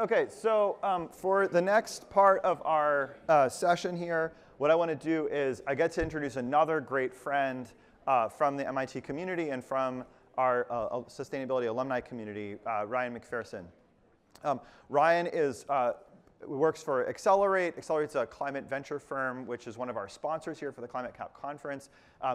Okay, so for the next part of our session here, what I want to do is I get to introduce another great friend from the MIT community and from our sustainability alumni community, Ryan McPherson. Ryan works for Accelerate. Accelerate's a climate venture firm, which is one of our sponsors here for the ClimateCAP conference.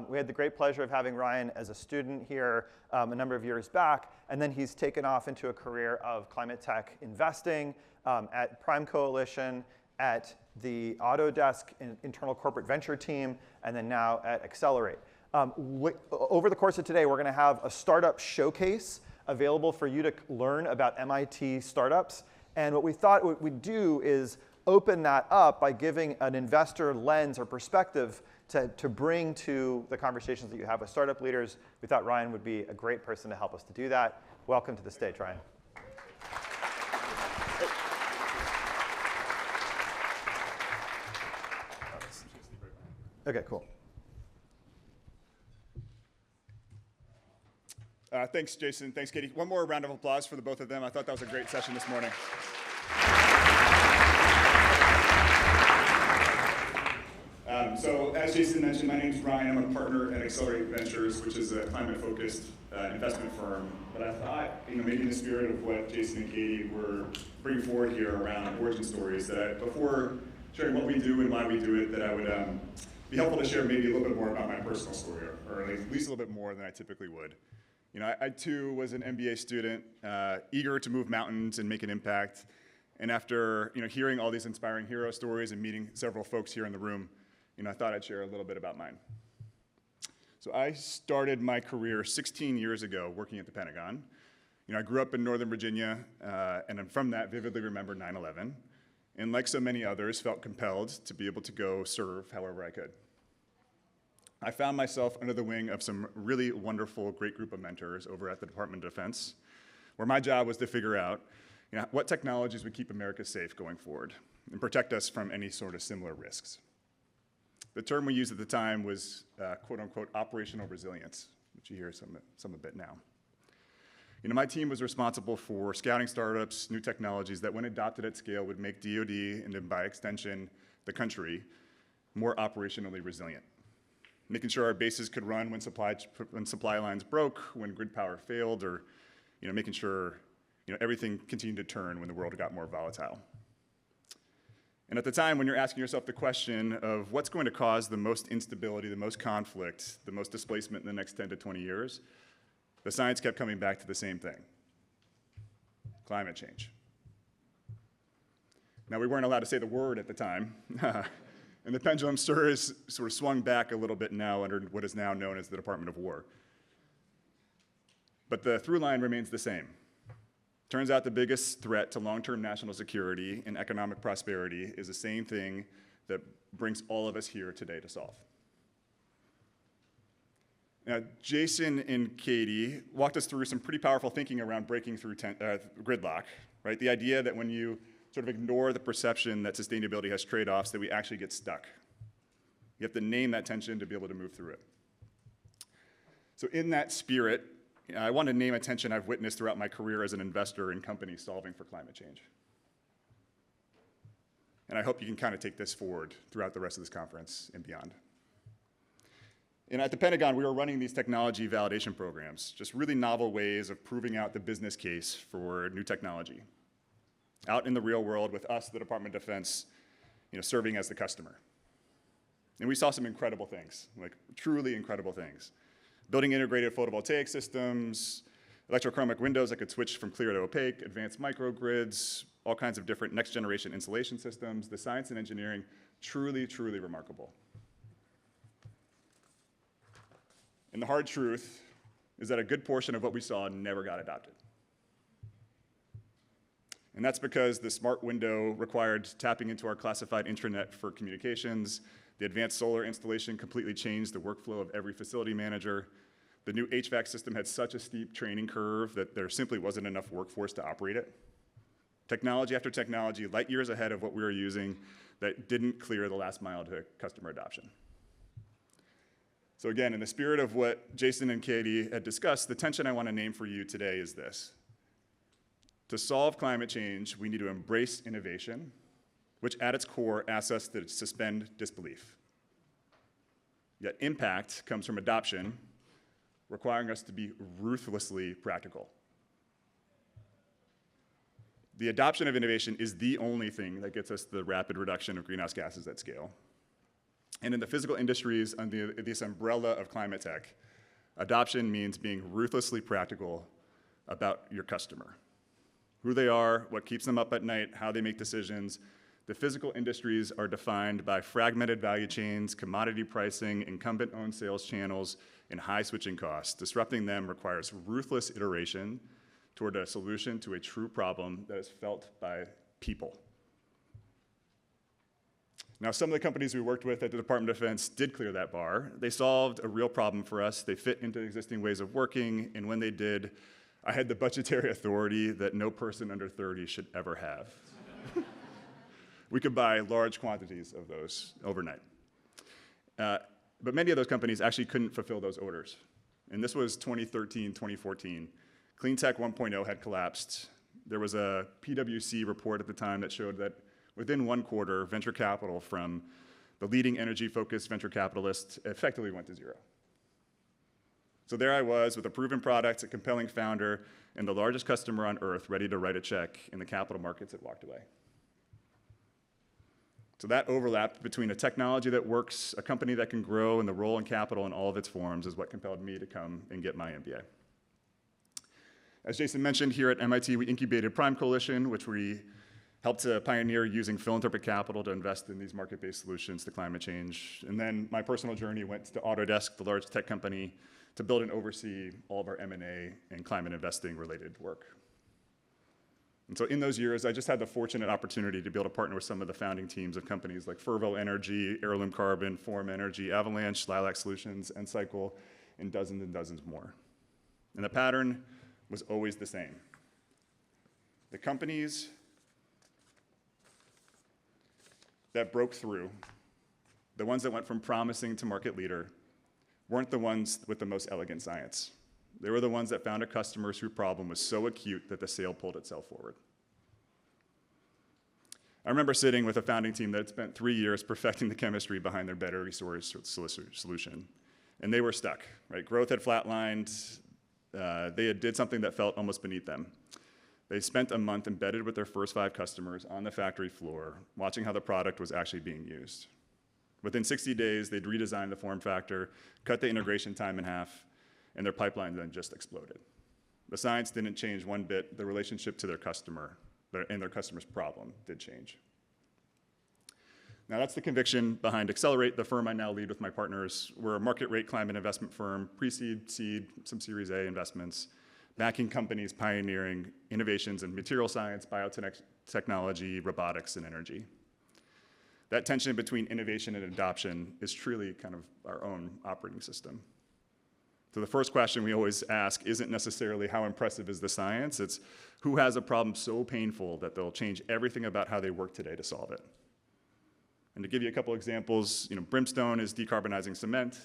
We had the great pleasure of having Ryan as a student here a number of years back, and then he's taken off into a career of climate tech investing at Prime Coalition, at the Autodesk internal corporate venture team, and then now at Accelerate. Over the course of today, we're going to have a startup showcase available for you to learn about MIT startups. And what we thought we'd do is open that up by giving an investor lens or perspective to bring to the conversations that you have with startup leaders. We thought Ryan would be a great person to help us to do that. Welcome to the stage, Ryan. Okay, cool. Thanks, Jason. Thanks, Katie. One more round of applause for the both of them. I thought that was a great session this morning. So as Jason mentioned, my name is Ryan. I'm a partner at Accelerate Ventures, which is a climate-focused investment firm. But I thought, maybe in the spirit of what Jason and Katie were bringing forward here around origin stories, that before sharing what we do and why we do it, that I would be helpful to share maybe a little bit more about my personal story, or at least a little bit more than I typically would. I too was an MBA student, eager to move mountains and make an impact. And after hearing all these inspiring hero stories and meeting several folks here in the room, I thought I'd share a little bit about mine. So I started my career 16 years ago working at the Pentagon. I grew up in Northern Virginia, and from that vividly remember 9/11. And like so many others, felt compelled to be able to go serve however I could. I found myself under the wing of some really wonderful, great group of mentors over at the Department of Defense, where my job was to figure out what technologies would keep America safe going forward and protect us from any sort of similar risks. The term we used at the time was quote unquote operational resilience, which you hear some a bit now. My team was responsible for scouting startups, new technologies that when adopted at scale would make DoD and then by extension the country more operationally resilient. Making sure our bases could run when supply lines broke, when grid power failed, or making sure everything continued to turn when the world got more volatile. And at the time, when you're asking yourself the question of what's going to cause the most instability, the most conflict, the most displacement in the next 10 to 20 years, the science kept coming back to the same thing: climate change. Now, we weren't allowed to say the word at the time. And the pendulum sort of swung back a little bit now under what is now known as the Department of War. But the through line remains the same. Turns out the biggest threat to long-term national security and economic prosperity is the same thing that brings all of us here today to solve. Now, Jason and Katie walked us through some pretty powerful thinking around breaking through gridlock, right? The idea that when you sort of ignore the perception that sustainability has trade-offs, that we actually get stuck. You have to name that tension to be able to move through it. So in that spirit, I want to name a tension I've witnessed throughout my career as an investor in companies solving for climate change. And I hope you can kind of take this forward throughout the rest of this conference and beyond. And at the Pentagon, we were running these technology validation programs, just really novel ways of proving out the business case for new technology. Out in the real world with us, the Department of Defense, serving as the customer. And we saw some incredible things, like truly incredible things. Building integrated photovoltaic systems, electrochromic windows that could switch from clear to opaque, advanced microgrids, all kinds of different next generation insulation systems. The science and engineering, truly, truly remarkable. And the hard truth is that a good portion of what we saw never got adopted. And that's because the smart window required tapping into our classified intranet for communications. The advanced solar installation completely changed the workflow of every facility manager. The new HVAC system had such a steep training curve that there simply wasn't enough workforce to operate it. Technology after technology, light years ahead of what we were using, that didn't clear the last mile to customer adoption. So again, in the spirit of what Jason and Katie had discussed, the tension I want to name for you today is this. To solve climate change, we need to embrace innovation, which at its core asks us to suspend disbelief. Yet impact comes from adoption, requiring us to be ruthlessly practical. The adoption of innovation is the only thing that gets us the rapid reduction of greenhouse gases at scale. And in the physical industries under this umbrella of climate tech, adoption means being ruthlessly practical about your customer. Who they are, what keeps them up at night, how they make decisions. The physical industries are defined by fragmented value chains, commodity pricing, incumbent-owned sales channels, and high switching costs. Disrupting them requires ruthless iteration toward a solution to a true problem that is felt by people. Now, some of the companies we worked with at the Department of Defense did clear that bar. They solved a real problem for us. They fit into existing ways of working, and when they did, I had the budgetary authority that no person under 30 should ever have. We could buy large quantities of those overnight. But many of those companies actually couldn't fulfill those orders. And this was 2013, 2014. Clean Tech 1.0 had collapsed. There was a PwC report at the time that showed that within 1 quarter, venture capital from the leading energy-focused venture capitalists effectively went to zero. So there I was with a proven product, a compelling founder, and the largest customer on earth ready to write a check, and the capital markets had walked away. So that overlap between a technology that works, a company that can grow, and the role in capital in all of its forms is what compelled me to come and get my MBA. As Jason mentioned, here at MIT, we incubated Prime Coalition, which we helped to pioneer using philanthropic capital to invest in these market-based solutions to climate change. And then my personal journey went to Autodesk, the large tech company, to build and oversee all of our M&A and climate investing related work. And so in those years, I just had the fortunate opportunity to be able to partner with some of the founding teams of companies like Fervo Energy, Heirloom Carbon, Form Energy, Avalanche, Lilac Solutions, Encycle, and dozens more. And the pattern was always the same. The companies that broke through, the ones that went from promising to market leader, weren't the ones with the most elegant science. They were the ones that found a customer whose problem was so acute that the sale pulled itself forward. I remember sitting with a founding team that had spent 3 years perfecting the chemistry behind their battery storage solution, and they were stuck, right? Growth had flatlined. They had did something that felt almost beneath them. They spent a month embedded with their first 5 customers on the factory floor, watching how the product was actually being used. Within 60 days, they'd redesigned the form factor, cut the integration time in half, and their pipeline then just exploded. The science didn't change one bit. The relationship to their customer and their customer's problem did change. Now that's the conviction behind Accelerate, the firm I now lead with my partners. We're a market rate climate investment firm, pre-seed, seed, some Series A investments, backing companies pioneering innovations in material science, biotechnology, robotics, and energy. That tension between innovation and adoption is truly kind of our own operating system. So the first question we always ask isn't necessarily how impressive is the science, it's who has a problem so painful that they'll change everything about how they work today to solve it. And to give you a couple examples, Brimstone is decarbonizing cement,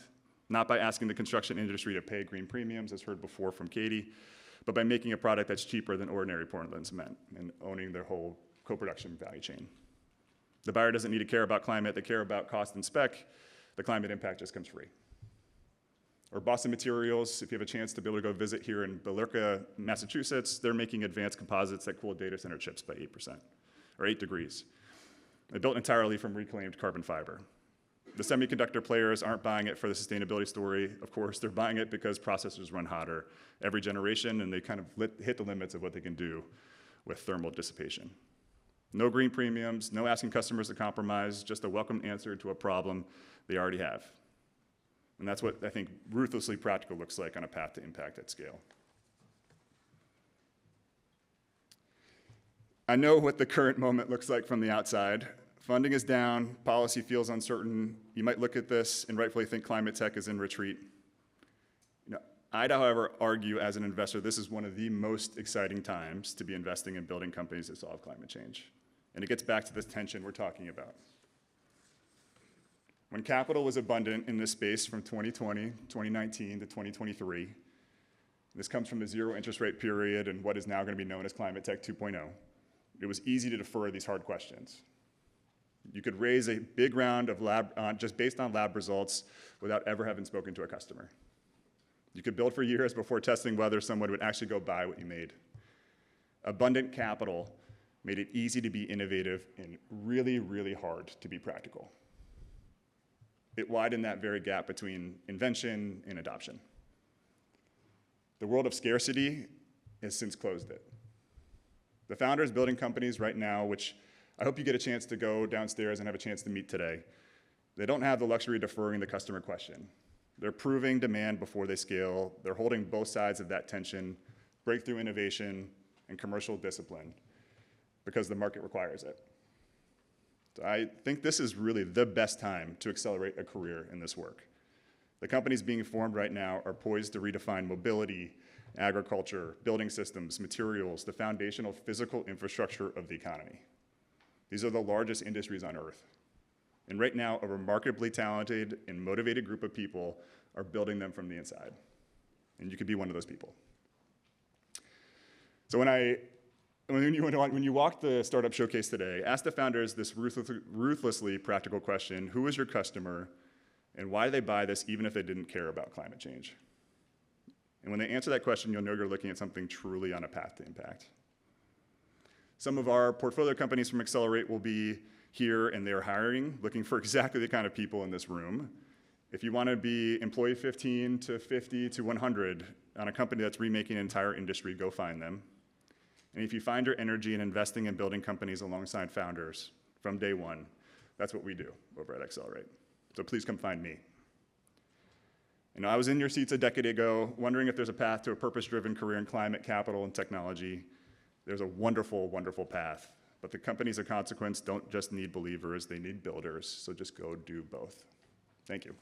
not by asking the construction industry to pay green premiums, as heard before from Katie, but by making a product that's cheaper than ordinary Portland cement and owning their whole co-production value chain. The buyer doesn't need to care about climate, they care about cost and spec. The climate impact just comes free. Or Boston Materials, if you have a chance to be able to go visit here in Billerica, Massachusetts, they're making advanced composites that cool data center chips by 8%, or 8 degrees. They're built entirely from reclaimed carbon fiber. The semiconductor players aren't buying it for the sustainability story. Of course, they're buying it because processors run hotter every generation, and they kind of hit the limits of what they can do with thermal dissipation. No green premiums, no asking customers to compromise, just a welcome answer to a problem they already have. And that's what I think ruthlessly practical looks like on a path to impact at scale. I know what the current moment looks like from the outside. Funding is down, policy feels uncertain. You might look at this and rightfully think climate tech is in retreat. I'd, however, argue as an investor, this is one of the most exciting times to be investing in building companies that solve climate change. And it gets back to this tension we're talking about. When capital was abundant in this space from 2020, 2019 to 2023, This comes from the zero interest rate period and what is now going to be known as ClimateCAP 2.0. It was easy to defer these hard questions. You could raise a big round of just based on lab results without ever having spoken to a customer. You could build for years before testing whether someone would actually go buy what you made. Abundant capital made it easy to be innovative and really, really hard to be practical. It widened that very gap between invention and adoption. The world of scarcity has since closed it. The founders building companies right now, which I hope you get a chance to go downstairs and have a chance to meet today, they don't have the luxury of deferring the customer question. They're proving demand before they scale. They're holding both sides of that tension, breakthrough innovation and commercial discipline, because the market requires it. So I think this is really the best time to accelerate a career in this work. The companies being formed right now are poised to redefine mobility, agriculture, building systems, materials, the foundational physical infrastructure of the economy. These are the largest industries on Earth. And right now, a remarkably talented and motivated group of people are building them from the inside. And you could be one of those people. So when you walk the startup showcase today, ask the founders this ruthlessly practical question: who is your customer, and why do they buy this even if they didn't care about climate change? And when they answer that question, you'll know you're looking at something truly on a path to impact. Some of our portfolio companies from Accelerate will be here, and they're hiring, looking for exactly the kind of people in this room. If you want to be employee 15 to 50 to 100 on a company that's remaking an entire industry, go find them. And if you find your energy in investing in building companies alongside founders from day one, that's what we do over at Accelerate. So please come find me. You know, I was in your seats a decade ago, wondering if there's a path to a purpose-driven career in climate, capital, and technology. There's a wonderful, wonderful path. But the companies of consequence don't just need believers, they need builders. So just go do both. Thank you.